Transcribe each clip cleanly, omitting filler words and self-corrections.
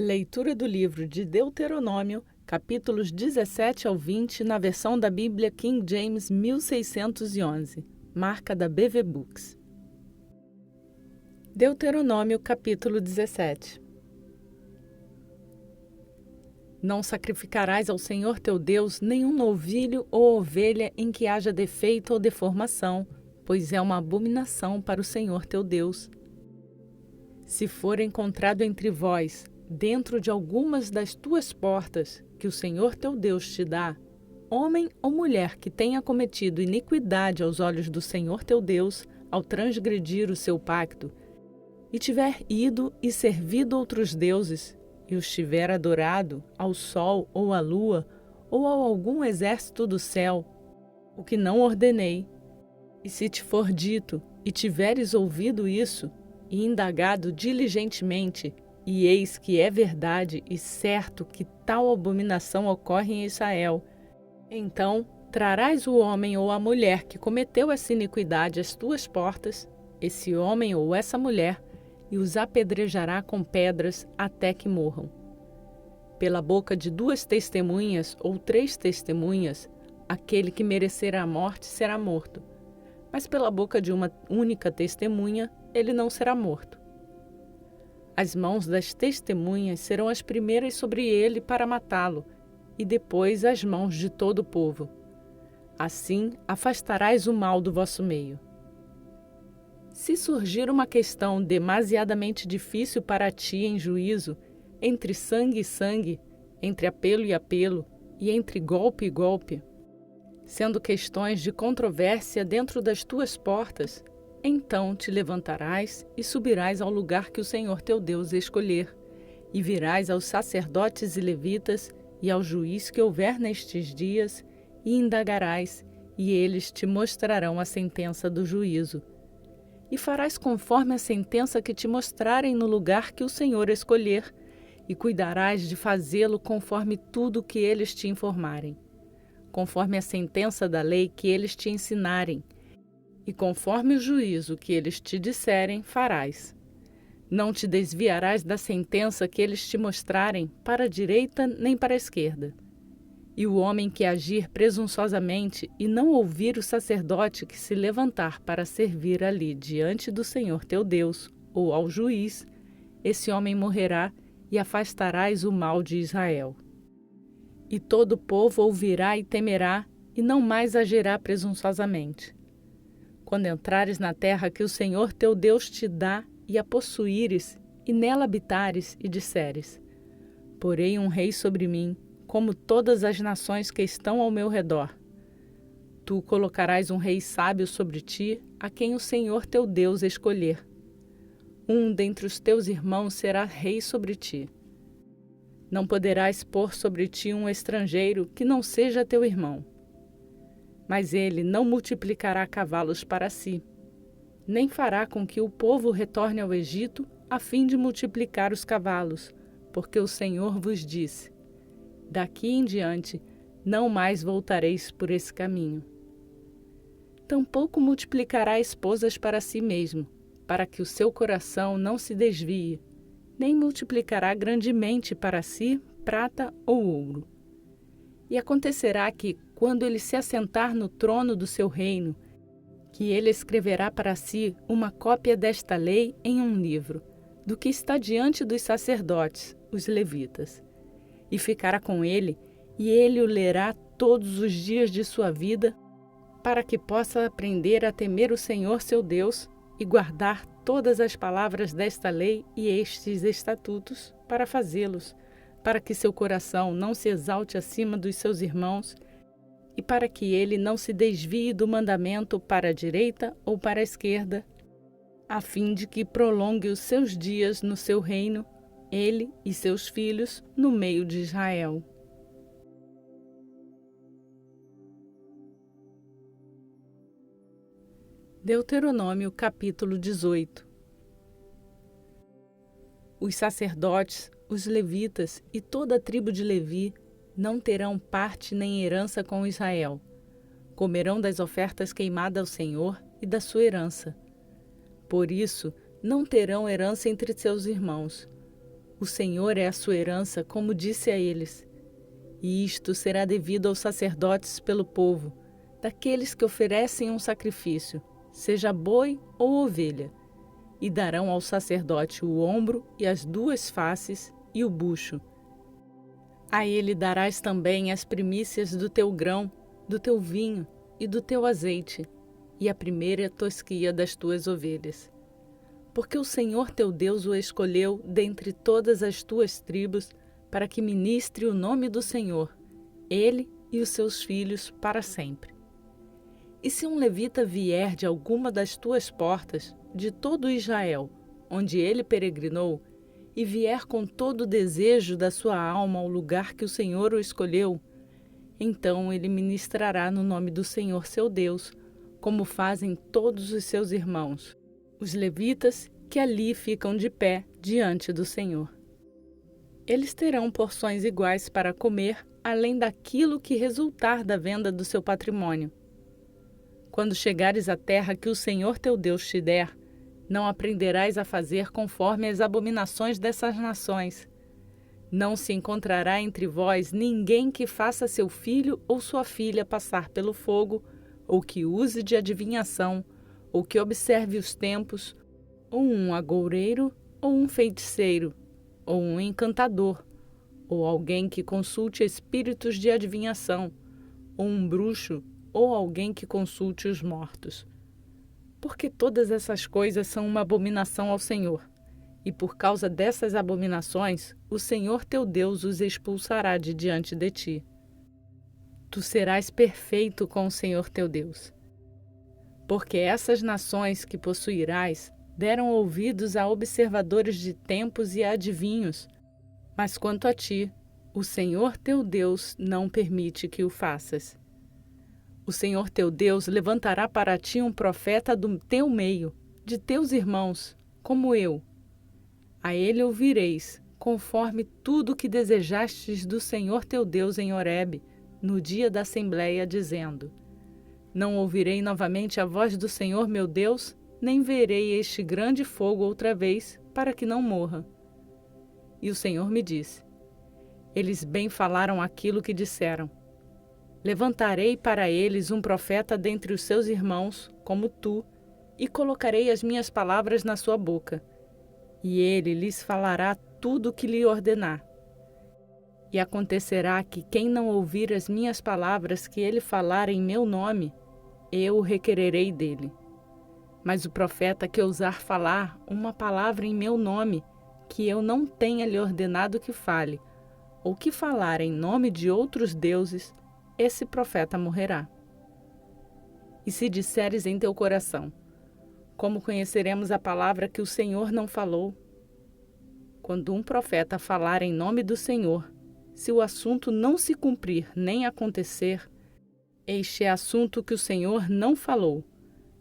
Leitura do livro de Deuteronômio, capítulos 17 ao 20, na versão da Bíblia King James 1611, marca da BV Books. Deuteronômio, capítulo 17. Não sacrificarás ao Senhor teu Deus nenhum novilho ou ovelha em que haja defeito ou deformação, pois é uma abominação para o Senhor teu Deus. Se for encontrado entre vós, dentro de algumas das tuas portas, que o Senhor teu Deus te dá, homem ou mulher que tenha cometido iniquidade aos olhos do Senhor teu Deus, ao transgredir o seu pacto, e tiver ido e servido outros deuses, e os tiver adorado ao sol ou à lua, ou a algum exército do céu, o que não ordenei, e se te for dito, e tiveres ouvido isso, e indagado diligentemente, e eis que é verdade e certo que tal abominação ocorre em Israel, então trarás o homem ou a mulher que cometeu essa iniquidade às tuas portas, esse homem ou essa mulher, e os apedrejará com pedras até que morram. Pela boca de 2 testemunhas ou 3 testemunhas, aquele que merecer a morte será morto, mas pela boca de uma única testemunha ele não será morto. As mãos das testemunhas serão as primeiras sobre ele para matá-lo, e depois as mãos de todo o povo. Assim afastarás o mal do vosso meio. Se surgir uma questão demasiadamente difícil para ti em juízo, entre sangue e sangue, entre apelo e apelo, e entre golpe e golpe, sendo questões de controvérsia dentro das tuas portas, então te levantarás e subirás ao lugar que o Senhor teu Deus escolher, e virás aos sacerdotes e levitas e ao juiz que houver nestes dias, e indagarás, e eles te mostrarão a sentença do juízo. E farás conforme a sentença que te mostrarem no lugar que o Senhor escolher, e cuidarás de fazê-lo conforme tudo que eles te informarem, conforme a sentença da lei que eles te ensinarem, e conforme o juízo que eles te disserem, farás. Não te desviarás da sentença que eles te mostrarem para a direita nem para a esquerda. E o homem que agir presunçosamente e não ouvir o sacerdote que se levantar para servir ali diante do Senhor teu Deus, ou ao juiz, esse homem morrerá e afastarás o mal de Israel. E todo o povo ouvirá e temerá, e não mais agirá presunçosamente. Quando entrares na terra que o Senhor teu Deus te dá, e a possuíres, e nela habitares, e disseres: porei um rei sobre mim, como todas as nações que estão ao meu redor. Tu colocarás um rei sábio sobre ti, a quem o Senhor teu Deus escolher. Um dentre os teus irmãos será rei sobre ti. Não poderás pôr sobre ti um estrangeiro que não seja teu irmão. Mas ele não multiplicará cavalos para si, nem fará com que o povo retorne ao Egito a fim de multiplicar os cavalos, porque o Senhor vos disse: daqui em diante não mais voltareis por esse caminho. Tampouco multiplicará esposas para si mesmo, para que o seu coração não se desvie, nem multiplicará grandemente para si prata ou ouro. E acontecerá que, quando ele se assentar no trono do seu reino, que ele escreverá para si uma cópia desta lei em um livro, do que está diante dos sacerdotes, os levitas. E ficará com ele, e ele o lerá todos os dias de sua vida, para que possa aprender a temer o Senhor seu Deus e guardar todas as palavras desta lei e estes estatutos para fazê-los, para que seu coração não se exalte acima dos seus irmãos, e para que ele não se desvie do mandamento para a direita ou para a esquerda, a fim de que prolongue os seus dias no seu reino, ele e seus filhos, no meio de Israel. Deuteronômio, capítulo 18. Os sacerdotes, os levitas e toda a tribo de Levi não terão parte nem herança com Israel. Comerão das ofertas queimadas ao Senhor e da sua herança. Por isso, não terão herança entre seus irmãos. O Senhor é a sua herança, como disse a eles. E isto será devido aos sacerdotes pelo povo, daqueles que oferecem um sacrifício, seja boi ou ovelha, e darão ao sacerdote o ombro e as duas faces e o bucho. A ele darás também as primícias do teu grão, do teu vinho e do teu azeite, e a primeira tosquia das tuas ovelhas. Porque o Senhor teu Deus o escolheu dentre todas as tuas tribos, para que ministre o nome do Senhor, ele e os seus filhos para sempre. E se um levita vier de alguma das tuas portas, de todo Israel, onde ele peregrinou, e vier com todo o desejo da sua alma ao lugar que o Senhor o escolheu, então ele ministrará no nome do Senhor seu Deus, como fazem todos os seus irmãos, os levitas que ali ficam de pé diante do Senhor. Eles terão porções iguais para comer, além daquilo que resultar da venda do seu patrimônio. Quando chegares à terra que o Senhor teu Deus te der, não aprenderás a fazer conforme as abominações dessas nações. Não se encontrará entre vós ninguém que faça seu filho ou sua filha passar pelo fogo, ou que use de adivinhação, ou que observe os tempos, ou um agoureiro, ou um feiticeiro, ou um encantador, ou alguém que consulte espíritos de adivinhação, ou um bruxo, ou alguém que consulte os mortos. Porque todas essas coisas são uma abominação ao Senhor, e por causa dessas abominações, o Senhor teu Deus os expulsará de diante de ti. Tu serás perfeito com o Senhor teu Deus. Porque essas nações que possuirás deram ouvidos a observadores de tempos e a adivinhos, mas quanto a ti, o Senhor teu Deus não permite que o faças. O Senhor teu Deus levantará para ti um profeta do teu meio, de teus irmãos, como eu. A ele ouvireis, conforme tudo o que desejastes do Senhor teu Deus em Horebe, no dia da assembleia, dizendo: Não ouvirei novamente a voz do Senhor meu Deus, nem verei este grande fogo outra vez, para que não morra. E o Senhor me disse: Eles bem falaram aquilo que disseram. Levantarei para eles um profeta dentre os seus irmãos, como tu, e colocarei as minhas palavras na sua boca. E ele lhes falará tudo o que lhe ordenar. E acontecerá que quem não ouvir as minhas palavras que ele falar em meu nome, eu o requererei dele. Mas o profeta que ousar falar uma palavra em meu nome, que eu não tenha lhe ordenado que fale, ou que falar em nome de outros deuses, esse profeta morrerá. E se disseres em teu coração: Como conheceremos a palavra que o Senhor não falou? Quando um profeta falar em nome do Senhor, se o assunto não se cumprir nem acontecer, este é assunto que o Senhor não falou,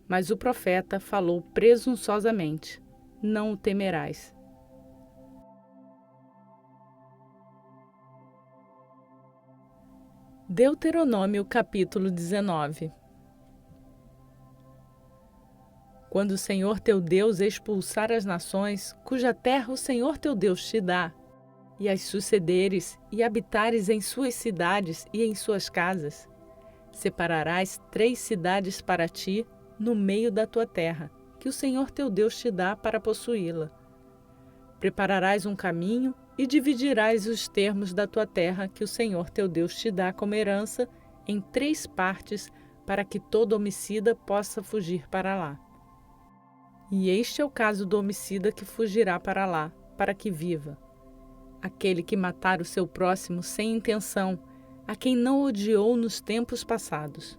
mas o profeta falou presunçosamente. Não o temerás. Deuteronômio capítulo 19. Quando o Senhor teu Deus expulsar as nações, cuja terra o Senhor teu Deus te dá, e as sucederes e habitares em suas cidades e em suas casas, separarás 3 cidades para ti no meio da tua terra, que o Senhor teu Deus te dá para possuí-la. Prepararás um caminho e dividirás os termos da tua terra que o Senhor teu Deus te dá como herança em 3 partes, para que todo homicida possa fugir para lá. E este é o caso do homicida que fugirá para lá, para que viva: aquele que matar o seu próximo sem intenção, a quem não odiou nos tempos passados.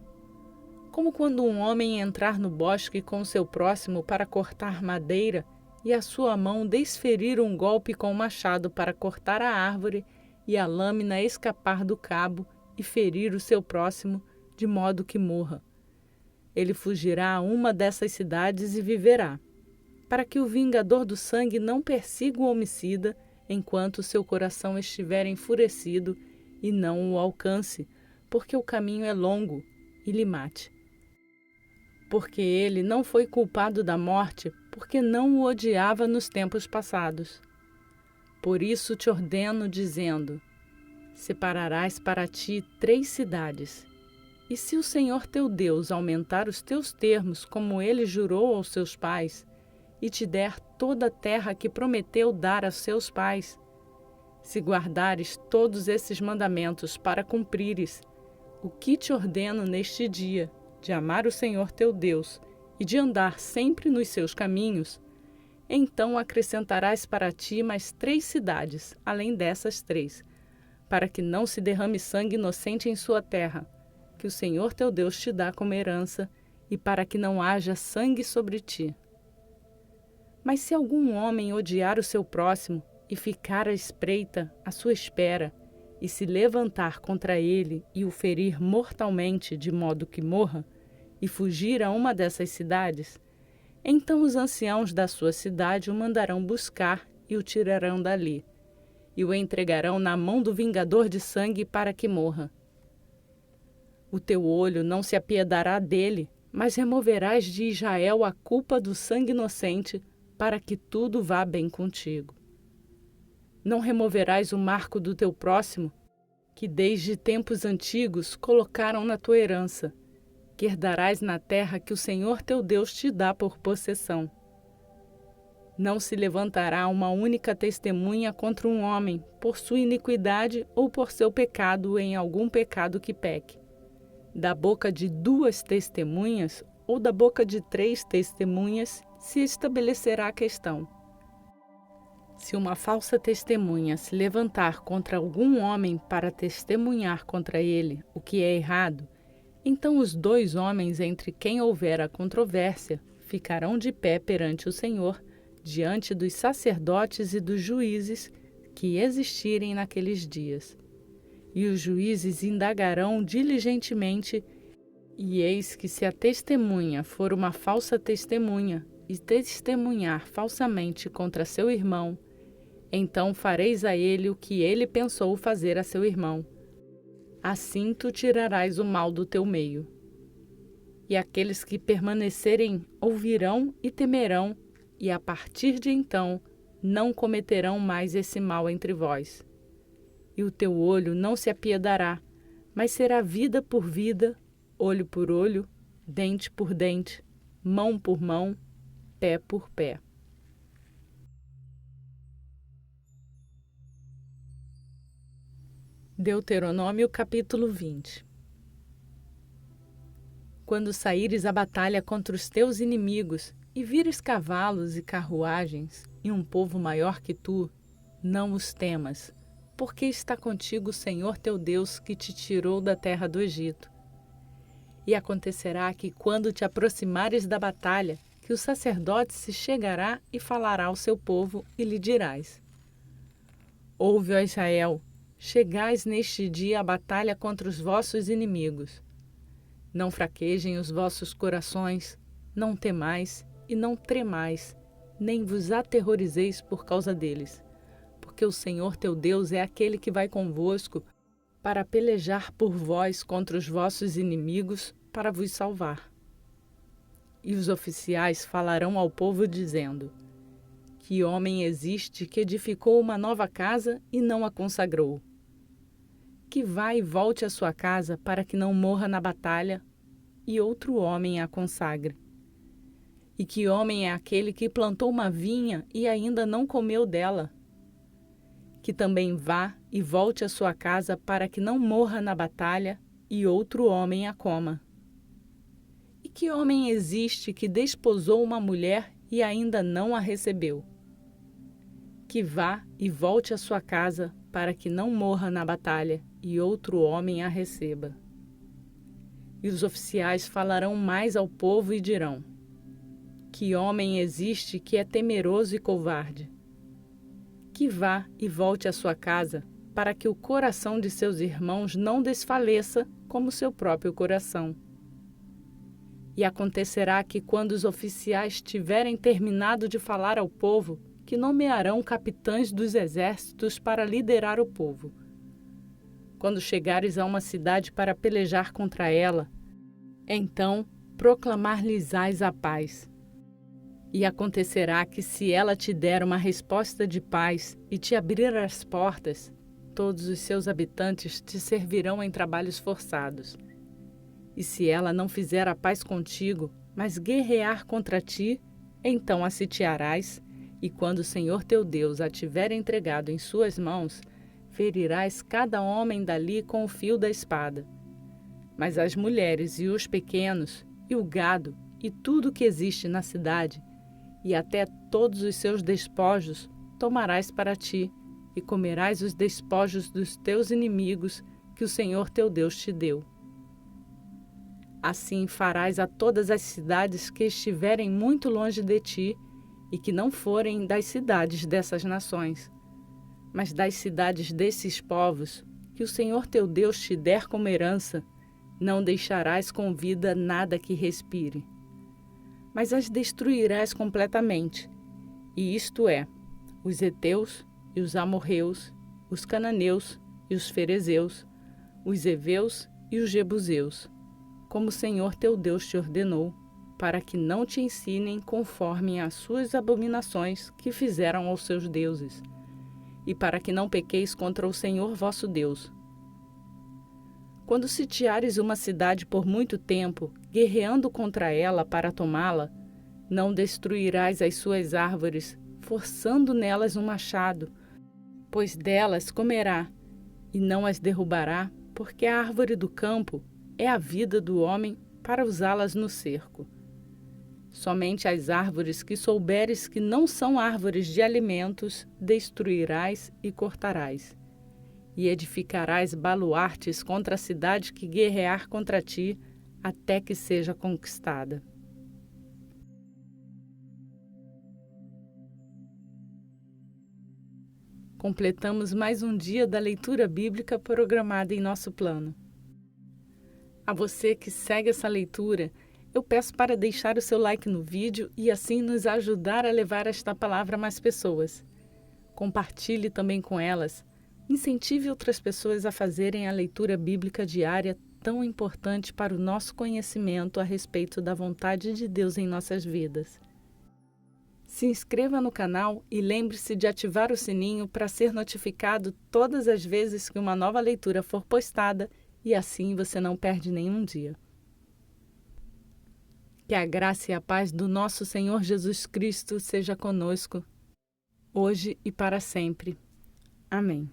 Como quando um homem entrar no bosque com o seu próximo para cortar madeira, e a sua mão desferir um golpe com o machado para cortar a árvore, e a lâmina escapar do cabo e ferir o seu próximo, de modo que morra. Ele fugirá a uma dessas cidades e viverá, para que o vingador do sangue não persiga o homicida enquanto seu coração estiver enfurecido e não o alcance, porque o caminho é longo, e lhe mate. Porque ele não foi culpado da morte, porque não o odiava nos tempos passados. Por isso te ordeno, dizendo: separarás para ti 3 cidades. E se o Senhor teu Deus aumentar os teus termos, como ele jurou aos seus pais, e te der toda a terra que prometeu dar a seus pais, se guardares todos esses mandamentos para cumprires o que te ordeno neste dia, de amar o Senhor teu Deus e de andar sempre nos seus caminhos, então acrescentarás para ti mais 3 cidades, além dessas 3, para que não se derrame sangue inocente em sua terra, que o Senhor teu Deus te dá como herança, e para que não haja sangue sobre ti. Mas se algum homem odiar o seu próximo e ficar à espreita à sua espera, e se levantar contra ele e o ferir mortalmente de modo que morra, e fugir a uma dessas cidades, então os anciãos da sua cidade o mandarão buscar e o tirarão dali, e o entregarão na mão do vingador de sangue para que morra. O teu olho não se apiedará dele, mas removerás de Israel a culpa do sangue inocente, para que tudo vá bem contigo. Não removerás o marco do teu próximo, que desde tempos antigos colocaram na tua herança, que herdarás na terra que o Senhor teu Deus te dá por possessão. Não se levantará uma única testemunha contra um homem, por sua iniquidade ou por seu pecado em algum pecado que peque. Da boca de 2 testemunhas ou da boca de 3 testemunhas se estabelecerá a questão. Se uma falsa testemunha se levantar contra algum homem para testemunhar contra ele o que é errado, então os 2 homens entre quem houver a controvérsia ficarão de pé perante o Senhor, diante dos sacerdotes e dos juízes que existirem naqueles dias. E os juízes indagarão diligentemente, e eis que se a testemunha for uma falsa testemunha e testemunhar falsamente contra seu irmão, então fareis a ele o que ele pensou fazer a seu irmão. Assim tu tirarás o mal do teu meio. E aqueles que permanecerem ouvirão e temerão, e a partir de então não cometerão mais esse mal entre vós. E o teu olho não se apiedará, mas será vida por vida, olho por olho, dente por dente, mão por mão, pé por pé. Deuteronômio capítulo 20. Quando saíres à batalha contra os teus inimigos e vires cavalos e carruagens e um povo maior que tu, não os temas, porque está contigo o Senhor teu Deus que te tirou da terra do Egito. E acontecerá que quando te aproximares da batalha, que o sacerdote se chegará e falará ao seu povo e lhe dirás: Ouve, ó Israel, chegais neste dia à batalha contra os vossos inimigos. Não fraquejem os vossos corações, não temais e não tremais, nem vos aterrorizeis por causa deles, porque o Senhor teu Deus é aquele que vai convosco para pelejar por vós contra os vossos inimigos para vos salvar. E os oficiais falarão ao povo dizendo: Que homem existe que edificou uma nova casa e não a consagrou? Que vá e volte à sua casa para que não morra na batalha, e outro homem a consagre. E que homem é aquele que plantou uma vinha e ainda não comeu dela? Que também vá e volte à sua casa para que não morra na batalha, e outro homem a coma. E que homem existe que desposou uma mulher e ainda não a recebeu? Que vá e volte à sua casa para que não morra na batalha, e outro homem a receba. E os oficiais falarão mais ao povo e dirão: Que homem existe que é temeroso e covarde? Que vá e volte à sua casa, para que o coração de seus irmãos não desfaleça como seu próprio coração. E acontecerá que, quando os oficiais tiverem terminado de falar ao povo, que nomearão capitães dos exércitos para liderar o povo. Quando chegares a uma cidade para pelejar contra ela, então proclamar-lhes-ás a paz. E acontecerá que, se ela te der uma resposta de paz e te abrir as portas, todos os seus habitantes te servirão em trabalhos forçados. E se ela não fizer a paz contigo, mas guerrear contra ti, então a sitiarás, e quando o Senhor teu Deus a tiver entregado em suas mãos, ferirás cada homem dali com o fio da espada. Mas as mulheres e os pequenos, e o gado, e tudo que existe na cidade, e até todos os seus despojos, tomarás para ti, e comerás os despojos dos teus inimigos que o Senhor teu Deus te deu. Assim farás a todas as cidades que estiverem muito longe de ti, e que não forem das cidades dessas nações, mas das cidades desses povos, que o Senhor teu Deus te der como herança, não deixarás com vida nada que respire, mas as destruirás completamente, e isto é, os heteus e os amorreus, os cananeus e os ferezeus, os heveus e os jebuseus, como o Senhor teu Deus te ordenou, para que não te ensinem conforme as suas abominações que fizeram aos seus deuses, e para que não pequeis contra o Senhor vosso Deus. Quando sitiares uma cidade por muito tempo, guerreando contra ela para tomá-la, não destruirás as suas árvores, forçando nelas um machado, pois delas comerá, e não as derrubará, porque a árvore do campo é a vida do homem para usá-las no cerco. Somente as árvores que souberes que não são árvores de alimentos, destruirás e cortarás. E edificarás baluartes contra a cidade que guerrear contra ti, até que seja conquistada. Completamos mais um dia da leitura bíblica programada em nosso plano. A você que segue essa leitura, eu peço para deixar o seu like no vídeo e assim nos ajudar a levar esta palavra a mais pessoas. Compartilhe também com elas. Incentive outras pessoas a fazerem a leitura bíblica diária tão importante para o nosso conhecimento a respeito da vontade de Deus em nossas vidas. Se inscreva no canal e lembre-se de ativar o sininho para ser notificado todas as vezes que uma nova leitura for postada e assim você não perde nenhum dia. Que a graça e a paz do nosso Senhor Jesus Cristo seja conosco, hoje e para sempre. Amém.